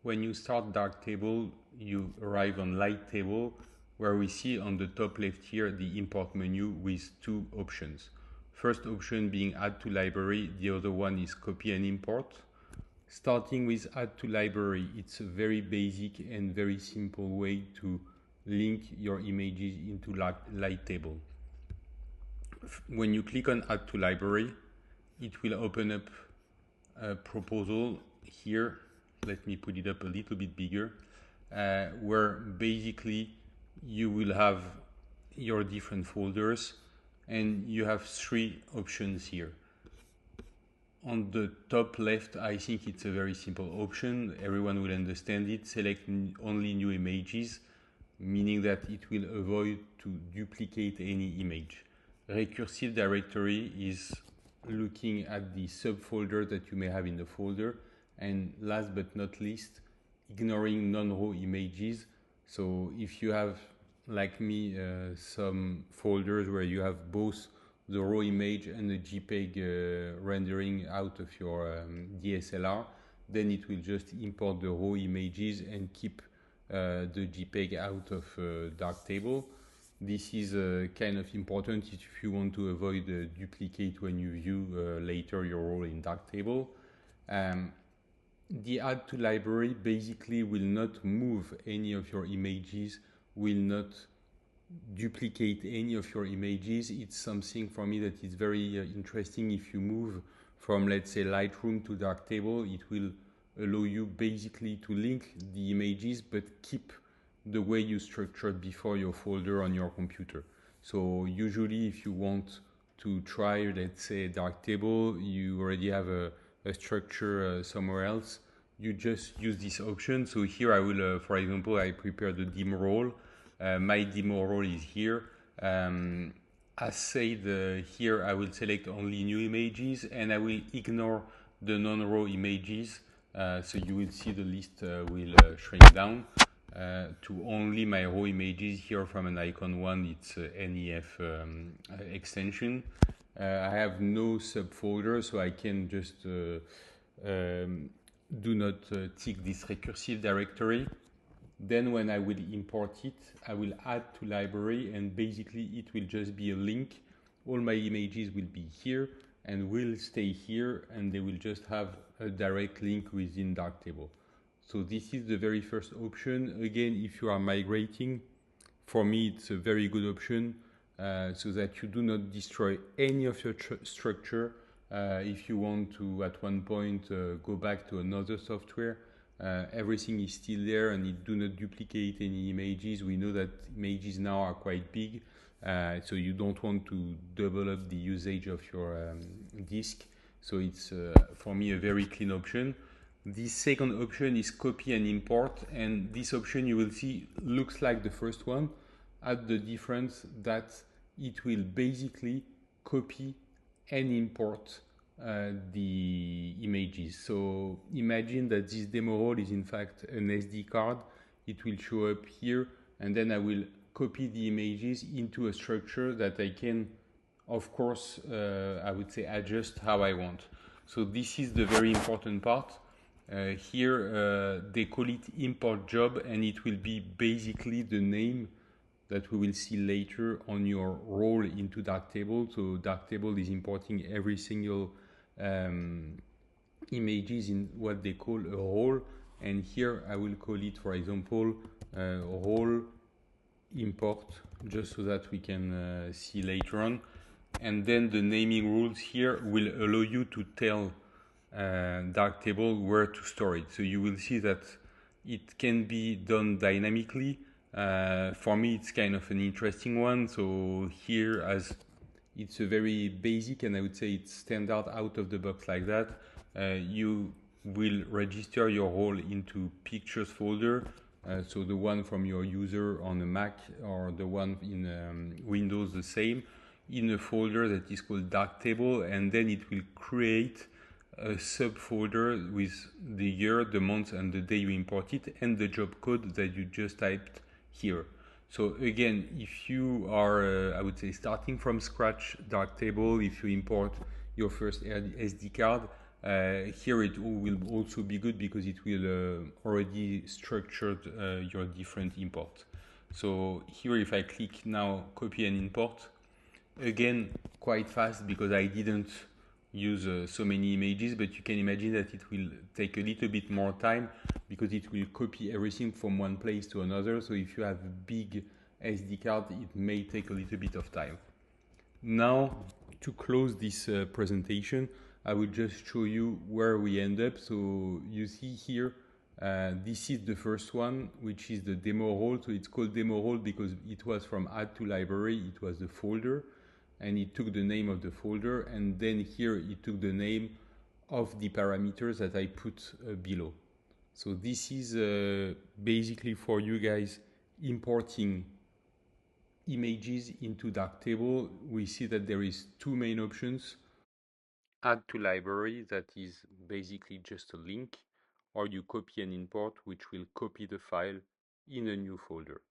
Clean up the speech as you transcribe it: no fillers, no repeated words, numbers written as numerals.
when you start Darktable, you arrive on Lighttable, where we see on the top left here the import menu with two options. First option being add to library, the other one is copy and import. Starting with add to library, it's a very basic and very simple way to link your images into Lighttable. When you click on add to library, it will open up a proposal here. Let me put it up a little bit bigger, where basically you will have your different folders and you have three options here. On the top left, I think it's a very simple option. Everyone will understand it. Select only new images, meaning that it will avoid to duplicate any image. Recursive directory is looking at the subfolder that you may have in the folder. And last but not least, ignoring non-raw images. So if you have, like me, some folders where you have both the raw image and the JPEG rendering out of your DSLR, then it will just import the raw images and keep the JPEG out of Darktable. This is kind of important if you want to avoid duplicate when you view later your role in Darktable. The add to library basically will not move any of your images, will not duplicate any of your images. It's something for me that is very interesting. If you move from, let's say, Lightroom to Darktable, it will allow you basically to link the images but keep the way you structured before your folder on your computer. So usually if you want to try, let's say, Darktable, you already have a structure somewhere else, you just use this option. So here I will, for example, I prepared the demo role. My demo role is here. As said, here I will select only new images and I will ignore the non-raw images. So you will see the list will shrink down to only my raw images. Here from an icon one, it's NEF extension. I have no subfolder, so I can just do not tick this recursive directory. Then when I will import it, I will add to library and basically it will just be a link. All my images will be here and will stay here and they will just have a direct link within Darktable. So this is the very first option. Again, if you are migrating, for me it's a very good option. So that you do not destroy any of your structure. If you want to, at one point, go back to another software, everything is still there and it do not duplicate any images. We know that images now are quite big, so you don't want to double up the usage of your disk. So it's, for me, a very clean option. The second option is copy and import, and this option you will see looks like the first one, at the difference that it will basically copy and import the images. So imagine that this demo role is in fact an SD card. It will show up here and then I will copy the images into a structure that I can, of course, I would say adjust how I want. So this is the very important part. Here they call it import job and it will be basically the name that we will see later on your role into Darktable. So Darktable is importing every single images in what they call a role, and here I will call it, for example, role import, just so that we can see later on. And then the naming rules here will allow you to tell Darktable where to store it. So you will see that it can be done dynamically. For me, it's kind of an interesting one. So here, as it's a very basic and I would say it's standard out of the box like that, you will register your role into pictures folder. So the one from your user on a Mac or the one in Windows, the same, in a folder that is called Darktable, and then it will create a subfolder with the year, the month and the day you import it and the job code that you just typed here. So again, if you are, I would say, starting from scratch Darktable, if you import your first SD card, Here it will also be good because it will already structured your different import. So here if I click now copy and import, again quite fast because I didn't use so many images, but you can imagine that it will take a little bit more time because it will copy everything from one place to another. So if you have a big SD card, it may take a little bit of time. Now, to close this presentation, I will just show you where we end up. So you see here, this is the first one, which is the demo role. So it's called demo role because it was from add to library. It was the folder, and it took the name of the folder. And then here it took the name of the parameters that I put below. So this is basically for you guys importing images into Darktable. We see that there is two main options. Add to library, that is basically just a link, or you copy and import, which will copy the file in a new folder.